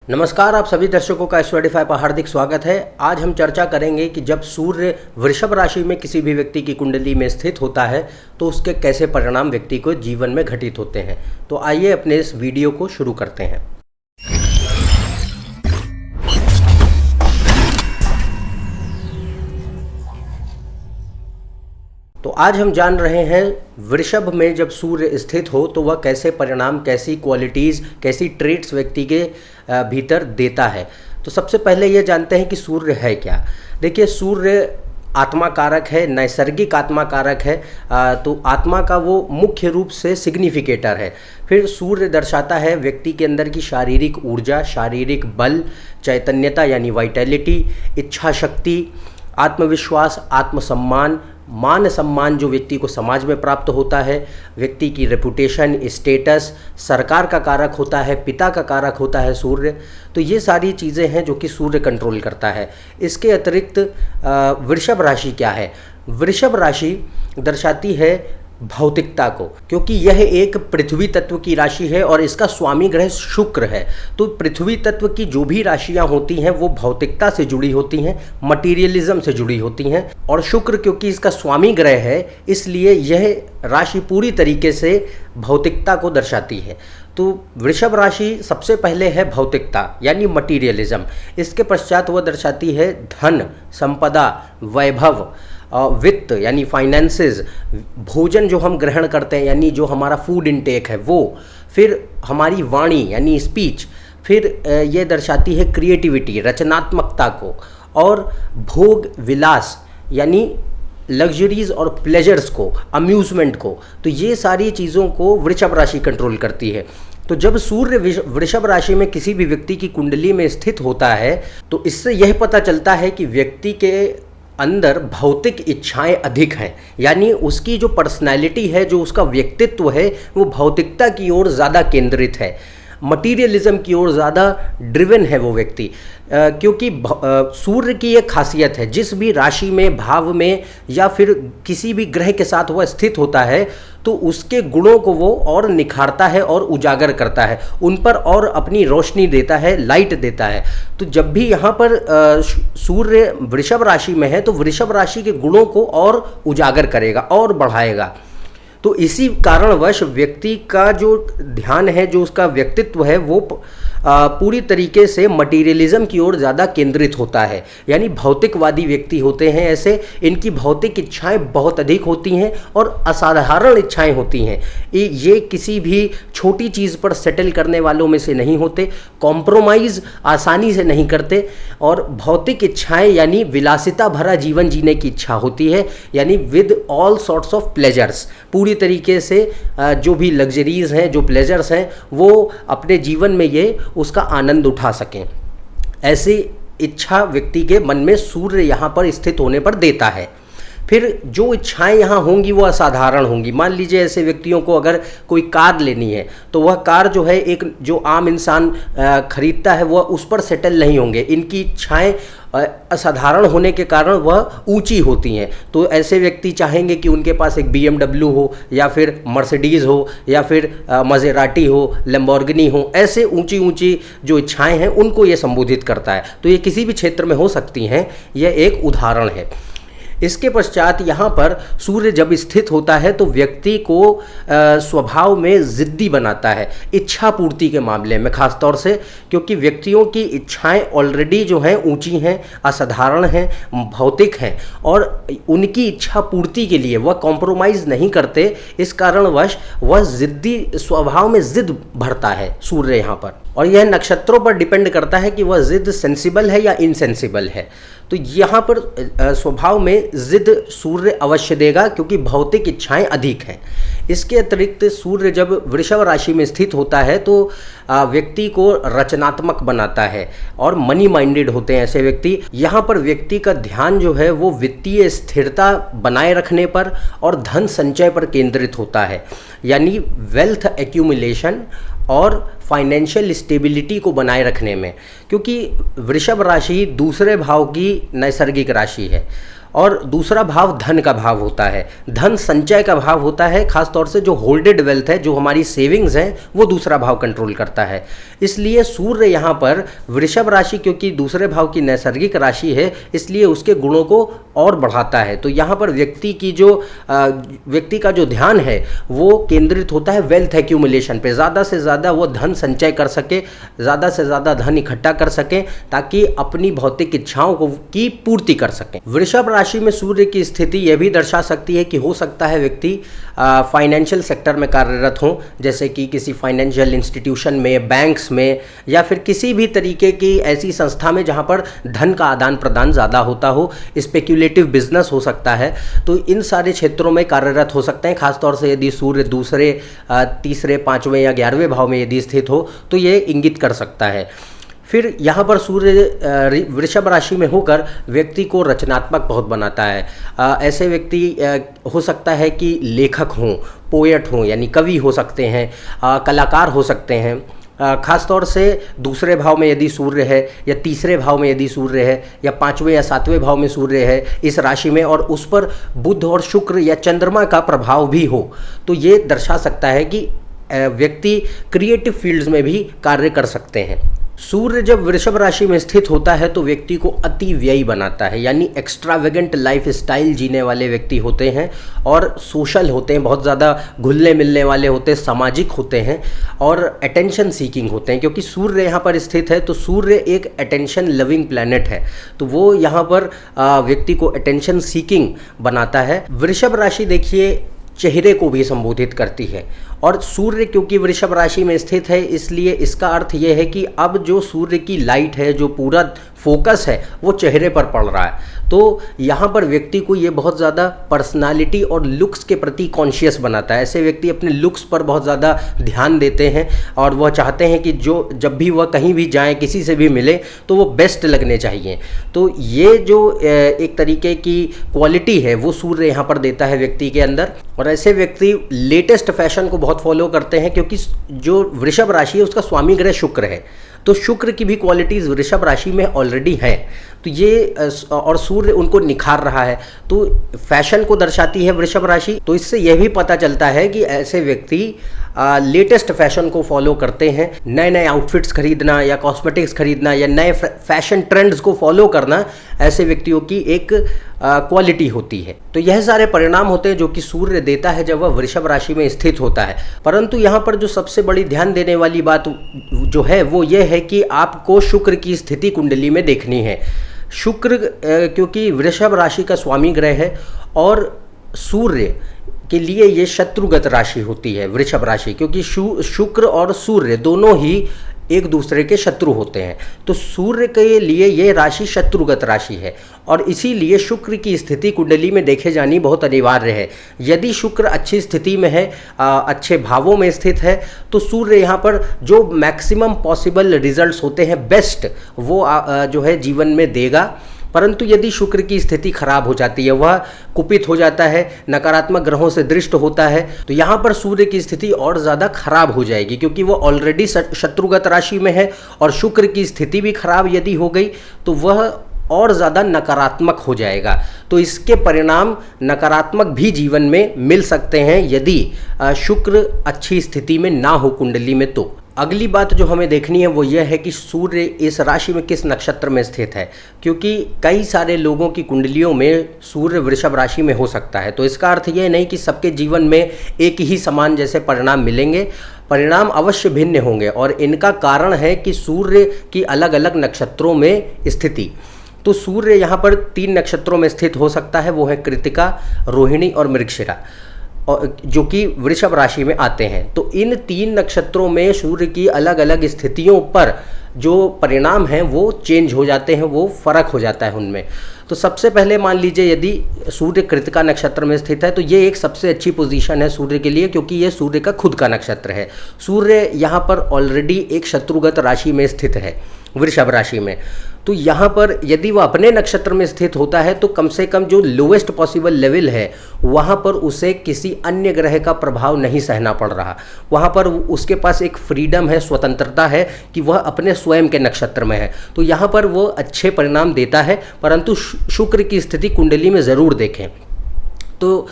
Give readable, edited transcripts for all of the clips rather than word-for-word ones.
नमस्कार, आप सभी दर्शकों का स्टडीफाई पर हार्दिक स्वागत है। आज हम चर्चा करेंगे कि जब सूर्य वृषभ राशि में किसी भी व्यक्ति की कुंडली में स्थित होता है तो उसके कैसे परिणाम व्यक्ति को जीवन में घटित होते हैं। तो आइए अपने इस वीडियो को शुरू करते हैं। तो आज हम जान रहे हैं वृषभ में जब सूर्य स्थित हो तो वह कैसे परिणाम, कैसी क्वालिटीज़, कैसी ट्रेट्स व्यक्ति के भीतर देता है। तो सबसे पहले ये जानते हैं कि सूर्य है क्या। देखिए, सूर्य आत्मा कारक है, नैसर्गिक आत्मा कारक है। तो आत्मा का वो मुख्य रूप से सिग्निफिकेटर है। फिर सूर्य दर्शाता है व्यक्ति के अंदर की शारीरिक ऊर्जा, शारीरिक बल, चैतन्यता यानी वाइटैलिटी, इच्छा शक्ति, आत्मविश्वास, आत्मसम्मान, मान सम्मान जो व्यक्ति को समाज में प्राप्त होता है, व्यक्ति की रेपुटेशन, स्टेटस, सरकार का कारक होता है, पिता का कारक होता है सूर्य। तो ये सारी चीज़ें हैं जो कि सूर्य कंट्रोल करता है। इसके अतिरिक्त वृषभ राशि क्या है? वृषभ राशि दर्शाती है भौतिकता को, क्योंकि यह एक पृथ्वी तत्व की राशि है और इसका स्वामी ग्रह शुक्र है। तो पृथ्वी तत्व की जो भी राशियां होती हैं वो भौतिकता से जुड़ी होती हैं, मटीरियलिज्म से जुड़ी होती हैं। और शुक्र क्योंकि इसका स्वामी ग्रह है, इसलिए यह राशि पूरी तरीके से भौतिकता को दर्शाती है। तो वृषभ राशि सबसे पहले है भौतिकता यानी मटीरियलिज्म। इसके पश्चात वह दर्शाती है धन, संपदा, वैभव, वित्त यानी फाइनेंसेस, भोजन जो हम ग्रहण करते हैं यानी जो हमारा फूड इनटेक है वो, फिर हमारी वाणी यानी स्पीच, फिर ये दर्शाती है क्रिएटिविटी, रचनात्मकता को, और भोग विलास यानी लग्जरीज और प्लेजर्स को, अम्यूज़मेंट को। तो ये सारी चीज़ों को वृषभ राशि कंट्रोल करती है। तो जब सूर्य वृषभ राशि में किसी भी व्यक्ति की कुंडली में स्थित होता है तो इससे यह पता चलता है कि व्यक्ति के अंदर भौतिक इच्छाएं अधिक हैं, यानी उसकी जो पर्सनैलिटी है, जो उसका व्यक्तित्व है, वो भौतिकता की ओर ज़्यादा केंद्रित है, मटीरियलिज्म की ओर ज़्यादा ड्रिवन है वो व्यक्ति। क्योंकि सूर्य की एक खासियत है, जिस भी राशि में, भाव में या फिर किसी भी ग्रह के साथ वह स्थित होता है तो उसके गुणों को वो और निखारता है और उजागर करता है, उन पर और अपनी रोशनी देता है, लाइट देता है। तो जब भी यहाँ पर सूर्य वृषभ राशि में है तो वृषभ राशि के गुणों को और उजागर करेगा और बढ़ाएगा। तो इसी कारणवश व्यक्ति का जो ध्यान है, जो उसका व्यक्तित्व है, वो पूरी तरीके से मटीरियलिज्म की ओर ज़्यादा केंद्रित होता है, यानी भौतिकवादी व्यक्ति होते हैं ऐसे। इनकी भौतिक इच्छाएं बहुत अधिक होती हैं और असाधारण इच्छाएं होती हैं। ये किसी भी छोटी चीज़ पर सेटल करने वालों में से नहीं होते, कॉम्प्रोमाइज़ आसानी से नहीं करते, और भौतिक इच्छाएं यानी विलासिता भरा जीवन जीने की इच्छा होती है, यानी with all sorts of pleasures. पूरी तरीके से जो भी लग्जरीज हैं, जो प्लेजर्स हैं, वो अपने जीवन में ये उसका आनंद उठा सकें। ऐसी इच्छा व्यक्ति के मन में सूर्य यहाँ पर स्थित होने पर देता है। फिर जो इच्छाएं यहाँ होंगी वो असाधारण होंगी। मान लीजिए ऐसे व्यक्तियों को अगर कोई कार लेनी है तो वह कार जो है, एक जो आम इंसान खरीदता है, वह उस पर सेटल नहीं होंगे। इनकी इच्छाएं असाधारण होने के कारण वह ऊंची होती हैं। तो ऐसे व्यक्ति चाहेंगे कि उनके पास एक BMW हो, या फिर मर्सिडीज़ हो, या फिर मज़ेराटी हो, लैम्बोर्गिनी हो। ऐसे ऊंची ऊंची जो इच्छाएं हैं उनको ये संबोधित करता है। तो ये किसी भी क्षेत्र में हो सकती हैं, यह एक उदाहरण है। इसके पश्चात यहाँ पर सूर्य जब स्थित होता है तो व्यक्ति को स्वभाव में ज़िद्दी बनाता है, इच्छा पूर्ति के मामले में खास तौर से, क्योंकि व्यक्तियों की इच्छाएं ऑलरेडी जो हैं ऊंची हैं, असाधारण हैं, भौतिक हैं, और उनकी इच्छा पूर्ति के लिए वह कॉम्प्रोमाइज़ नहीं करते। इस कारणवश वह ज़िद्दी स्वभाव में ज़िद भरता है सूर्य यहाँ पर, और यह नक्षत्रों पर डिपेंड करता है कि वह ज़िद सेंसिबल है या इनसेंसिबल है। तो यहाँ पर स्वभाव में ज़िद सूर्य अवश्य देगा, क्योंकि भौतिक इच्छाएं अधिक हैं। इसके अतिरिक्त सूर्य जब वृषभ राशि में स्थित होता है तो व्यक्ति को रचनात्मक बनाता है और मनी माइंडेड होते हैं ऐसे व्यक्ति। यहाँ पर व्यक्ति का ध्यान जो है वो वित्तीय स्थिरता बनाए रखने पर और धन संचय पर केंद्रित होता है, यानी वेल्थ एक्यूमुलेशन और फाइनेंशियल स्टेबिलिटी को बनाए रखने में। क्योंकि वृषभ राशि दूसरे भाव की नैसर्गिक राशि है और दूसरा भाव धन का भाव होता है, धन संचय का भाव होता है। खासतौर से जो होल्डेड वेल्थ है, जो हमारी सेविंग्स हैं, वो दूसरा भाव कंट्रोल करता है। इसलिए सूर्य यहाँ पर वृषभ राशि, क्योंकि दूसरे भाव की नैसर्गिक राशि है, इसलिए उसके गुणों को और बढ़ाता है। तो यहाँ पर व्यक्ति का जो ध्यान है वो केंद्रित होता है वेल्थ एक्यूमुलेशन पे। ज़्यादा से ज़्यादा वो धन संचय कर सके, ज़्यादा से ज़्यादा धन इकट्ठा कर सकें, ताकि अपनी भौतिक इच्छाओं की पूर्ति कर सकें। वृषभ राशि में सूर्य की स्थिति यह भी दर्शा सकती है कि हो सकता है व्यक्ति फाइनेंशियल सेक्टर में कार्यरत हों, जैसे कि किसी फाइनेंशियल इंस्टीट्यूशन में, बैंक्स में, या फिर किसी भी तरीके की ऐसी संस्था में जहां पर धन का आदान प्रदान ज़्यादा होता हो। स्पेक्यूलेटिव बिजनेस हो सकता है। तो इन सारे क्षेत्रों में कार्यरत हो सकते हैं। खासतौर से यदि सूर्य दूसरे, तीसरे, पाँचवें या 11वें भाव में यदि स्थित हो तो ये इंगित कर सकता है। फिर यहाँ पर सूर्य वृषभ राशि में होकर व्यक्ति को रचनात्मक बहुत बनाता है। ऐसे व्यक्ति हो सकता है कि लेखक हों, पोएट हों, यानी कवि हो सकते हैं, कलाकार हो सकते हैं। खासतौर से दूसरे भाव में यदि सूर्य है, या तीसरे भाव में यदि सूर्य है, या 5वें या 7वें भाव में सूर्य है इस राशि में, और उस पर बुध और शुक्र या चंद्रमा का प्रभाव भी हो, तो ये दर्शा सकता है कि व्यक्ति क्रिएटिव फील्ड्स में भी कार्य कर सकते हैं। सूर्य जब वृषभ राशि में स्थित होता है तो व्यक्ति को अति व्ययी बनाता है, यानी एक्स्ट्रावेगेंट लाइफ स्टाइल जीने वाले व्यक्ति होते हैं, और सोशल होते हैं, बहुत ज़्यादा घुलने मिलने वाले होते हैं, सामाजिक होते हैं, और अटेंशन सीकिंग होते हैं। क्योंकि सूर्य यहाँ पर स्थित है तो सूर्य एक अटेंशन लविंग प्लैनेट है, तो वो यहाँ पर व्यक्ति को अटेंशन सीकिंग बनाता है। वृषभ राशि देखिए चेहरे को भी संबोधित करती है, और सूर्य क्योंकि वृषभ राशि में स्थित है, इसलिए इसका अर्थ यह है कि अब जो सूर्य की लाइट है, जो पूरा फोकस है, वो चेहरे पर पड़ रहा है। तो यहाँ पर व्यक्ति को ये बहुत ज़्यादा पर्सनालिटी और लुक्स के प्रति कॉन्शियस बनाता है। ऐसे व्यक्ति अपने लुक्स पर बहुत ज़्यादा ध्यान देते हैं, और वह चाहते हैं कि जब भी वह कहीं भी जाएं, किसी से भी मिले, तो वो बेस्ट लगने चाहिए। तो ये जो एक तरीके की क्वालिटी है वो सूर्य यहाँ पर देता है व्यक्ति के अंदर। और ऐसे व्यक्ति लेटेस्ट फैशन को बहुत फॉलो करते हैं, क्योंकि जो वृषभ राशि है उसका स्वामी ग्रह शुक्र है, तो शुक्र की भी क्वालिटीज़ वृषभ राशि में ऑलरेडी हैं। तो ये और सूर्य उनको निखार रहा है, तो फैशन को दर्शाती है वृषभ राशि। तो इससे यह भी पता चलता है कि ऐसे व्यक्ति लेटेस्ट फैशन को फॉलो करते हैं। नए नए आउटफिट्स खरीदना, या कॉस्मेटिक्स खरीदना, या नए फैशन ट्रेंड्स को फॉलो करना ऐसे व्यक्तियों की एक क्वालिटी होती है। तो यह सारे परिणाम होते हैं जो कि सूर्य देता है जब वह वृषभ राशि में स्थित होता है। परंतु यहाँ पर जो सबसे बड़ी ध्यान देने वाली बात जो है वो ये है कि आपको शुक्र की स्थिति कुंडली में देखनी है। शुक्र क्योंकि वृषभ राशि का स्वामी ग्रह है, और सूर्य के लिए ये शत्रुगत राशि होती है वृषभ राशि, क्योंकि शुक्र और सूर्य दोनों ही एक दूसरे के शत्रु होते हैं। तो सूर्य के लिए ये राशि शत्रुगत राशि है, और इसीलिए शुक्र की स्थिति कुंडली में देखे जानी बहुत अनिवार्य है। यदि शुक्र अच्छी स्थिति में है, अच्छे भावों में स्थित है, तो सूर्य यहाँ पर जो मैक्सिमम पॉसिबल रिजल्ट्स होते हैं, बेस्ट वो जो है जीवन में देगा। परंतु यदि शुक्र की स्थिति खराब हो जाती है, वह कुपित हो जाता है, नकारात्मक ग्रहों से दृष्ट होता है, तो यहाँ पर सूर्य की स्थिति और ज़्यादा खराब हो जाएगी, क्योंकि वो ऑलरेडी शत्रुगत राशि में है, और शुक्र की स्थिति भी खराब यदि हो गई तो वह और ज़्यादा नकारात्मक हो जाएगा। तो इसके परिणाम नकारात्मक भी जीवन में मिल सकते हैं यदि शुक्र अच्छी स्थिति में ना हो कुंडली में। तो अगली बात जो हमें देखनी है वो यह है कि सूर्य इस राशि में किस नक्षत्र में स्थित है, क्योंकि कई सारे लोगों की कुंडलियों में सूर्य वृषभ राशि में हो सकता है। तो इसका अर्थ यह नहीं कि सबके जीवन में एक ही समान जैसे परिणाम मिलेंगे, परिणाम अवश्य भिन्न होंगे, और इनका कारण है कि सूर्य की अलग अलग नक्षत्रों में स्थिति। तो सूर्य यहाँ पर 3 नक्षत्रों में स्थित हो सकता है, वो है कृतिका, रोहिणी और मृगशिरा, जो कि वृषभ राशि में आते हैं। तो इन 3 नक्षत्रों में सूर्य की अलग अलग स्थितियों पर जो परिणाम हैं वो चेंज हो जाते हैं, वो फर्क हो जाता है उनमें। तो सबसे पहले मान लीजिए यदि सूर्य कृतिका नक्षत्र में स्थित है, तो ये एक सबसे अच्छी पोजीशन है सूर्य के लिए, क्योंकि ये सूर्य का खुद का नक्षत्र है। सूर्य यहाँ पर ऑलरेडी एक शत्रुगत राशि में स्थित है, वृषभ राशि में, तो यहाँ पर यदि वह अपने नक्षत्र में स्थित होता है तो कम से कम जो लोएस्ट पॉसिबल लेवल है वहाँ पर उसे किसी अन्य ग्रह का प्रभाव नहीं सहना पड़ रहा। वहाँ पर उसके पास एक फ्रीडम है, स्वतंत्रता है कि वह अपने स्वयं के नक्षत्र में है, तो यहाँ पर वो अच्छे परिणाम देता है। परंतु शुक्र की स्थिति कुंडली में ज़रूर देखें। तो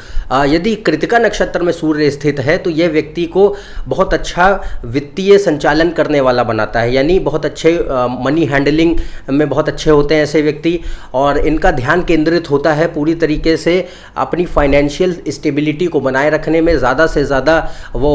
यदि कृतिका नक्षत्र में सूर्य स्थित है तो यह व्यक्ति को बहुत अच्छा वित्तीय संचालन करने वाला बनाता है, यानी बहुत अच्छे मनी हैंडलिंग में बहुत अच्छे होते हैं ऐसे व्यक्ति, और इनका ध्यान केंद्रित होता है पूरी तरीके से अपनी फाइनेंशियल स्टेबिलिटी को बनाए रखने में। ज़्यादा से ज़्यादा वो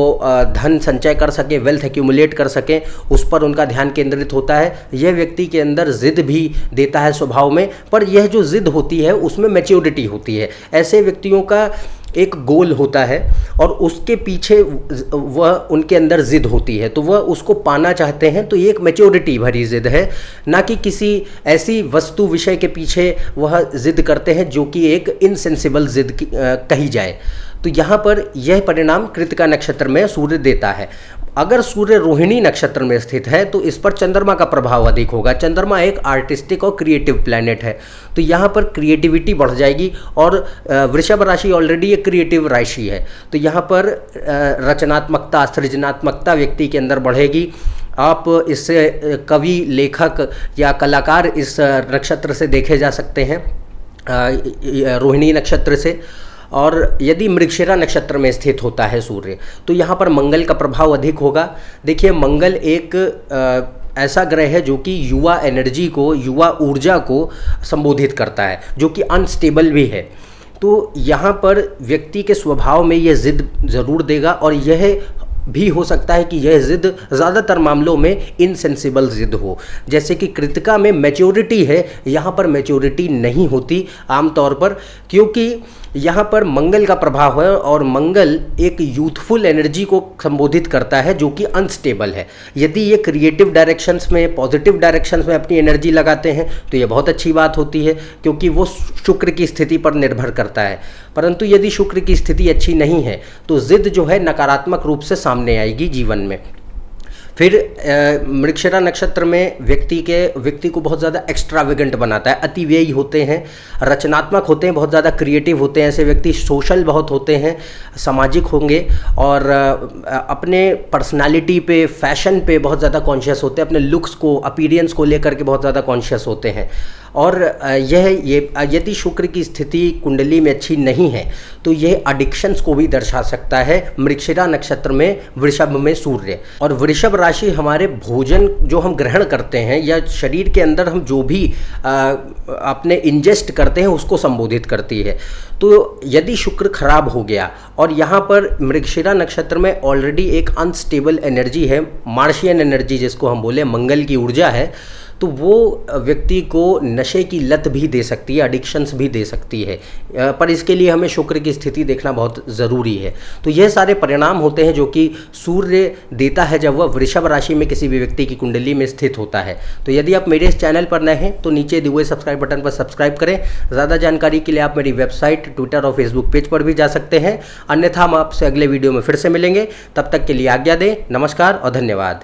धन संचय कर सकें, वेल्थ एक्यूमुलेट कर सकें, उस पर उनका ध्यान केंद्रित होता है। यह व्यक्ति के अंदर ज़िद भी देता है स्वभाव में, पर यह जो ज़िद होती है उसमें मैच्योरिटी होती है। ऐसे व्यक्तियों का एक गोल होता है और उसके पीछे वह उनके अंदर जिद होती है, तो वह उसको पाना चाहते हैं। तो ये एक मैच्योरिटी भरी जिद है, ना कि किसी ऐसी वस्तु विषय के पीछे वह जिद करते हैं जो कि एक इनसेंसिबल जिद कही जाए। तो यहाँ पर यह परिणाम कृतिका नक्षत्र में सूर्य देता है। अगर सूर्य रोहिणी नक्षत्र में स्थित है तो इस पर चंद्रमा का प्रभाव अधिक होगा। चंद्रमा एक आर्टिस्टिक और क्रिएटिव प्लैनेट है, तो यहाँ पर क्रिएटिविटी बढ़ जाएगी, और वृषभ राशि ऑलरेडी एक क्रिएटिव राशि है, तो यहाँ पर रचनात्मकता, सृजनात्मकता व्यक्ति के अंदर बढ़ेगी। आप इससे कवि, लेखक या कलाकार इस नक्षत्र से देखे जा सकते हैं, रोहिणी नक्षत्र से। और यदि मृगशिरा नक्षत्र में स्थित होता है सूर्य तो यहाँ पर मंगल का प्रभाव अधिक होगा। देखिए, मंगल एक ऐसा ग्रह है जो कि युवा एनर्जी को, युवा ऊर्जा को संबोधित करता है, जो कि अनस्टेबल भी है। तो यहाँ पर व्यक्ति के स्वभाव में यह जिद ज़रूर देगा, और यह भी हो सकता है कि यह जिद ज़्यादातर मामलों में इनसेंसिबल जिद हो। जैसे कि कृतिका में मैच्योरिटी है, यहाँ पर मैच्योरिटी नहीं होती आमतौर पर, क्योंकि यहाँ पर मंगल का प्रभाव है और मंगल एक यूथफुल एनर्जी को संबोधित करता है जो कि अनस्टेबल है। यदि ये क्रिएटिव डायरेक्शंस में, पॉजिटिव डायरेक्शंस में अपनी एनर्जी लगाते हैं तो ये बहुत अच्छी बात होती है, क्योंकि वो शुक्र की स्थिति पर निर्भर करता है। परंतु यदि शुक्र की स्थिति अच्छी नहीं है तो जिद जो है नकारात्मक रूप से सामने आएगी जीवन में। फिर मृगशिरा नक्षत्र में व्यक्ति को बहुत ज़्यादा एक्स्ट्रावेगेंट बनाता है, अतिव्ययी होते हैं, रचनात्मक होते हैं, बहुत ज़्यादा क्रिएटिव होते हैं ऐसे व्यक्ति, सोशल बहुत होते हैं, सामाजिक होंगे, और अपने पर्सनालिटी पे, फैशन पे बहुत ज़्यादा कॉन्शियस होते हैं, अपने लुक्स को, अपीयरेंस को लेकर के बहुत ज़्यादा कॉन्शियस होते हैं। और ये यदि शुक्र की स्थिति कुंडली में अच्छी नहीं है तो यह एडिक्शंस को भी दर्शा सकता है। मृगशिरा नक्षत्र में वृषभ में सूर्य, और वृषभ राशि हमारे भोजन जो हम ग्रहण करते हैं या शरीर के अंदर हम जो भी अपने इंजेस्ट करते हैं उसको संबोधित करती है। तो यदि शुक्र खराब हो गया, और यहाँ पर मृगशिरा नक्षत्र में ऑलरेडी एक अनस्टेबल एनर्जी है, मार्शियन एनर्जी जिसको हम बोले, मंगल की ऊर्जा है, तो वो व्यक्ति को नशे की लत भी दे सकती है, एडिक्शंस भी दे सकती है। पर इसके लिए हमें शुक्र की स्थिति देखना बहुत ज़रूरी है। तो यह सारे परिणाम होते हैं जो कि सूर्य देता है जब वह वृषभ राशि में किसी भी व्यक्ति की कुंडली में स्थित होता है। तो यदि आप मेरे इस चैनल पर नए हैं तो नीचे दिए हुए सब्सक्राइब बटन पर सब्सक्राइब करें। ज़्यादा जानकारी के लिए आप मेरी वेबसाइट, ट्विटर और फेसबुक पेज पर भी जा सकते हैं। अन्यथा हम आपसे अगले वीडियो में फिर से मिलेंगे। तब तक के लिए आज्ञा दें। नमस्कार और धन्यवाद।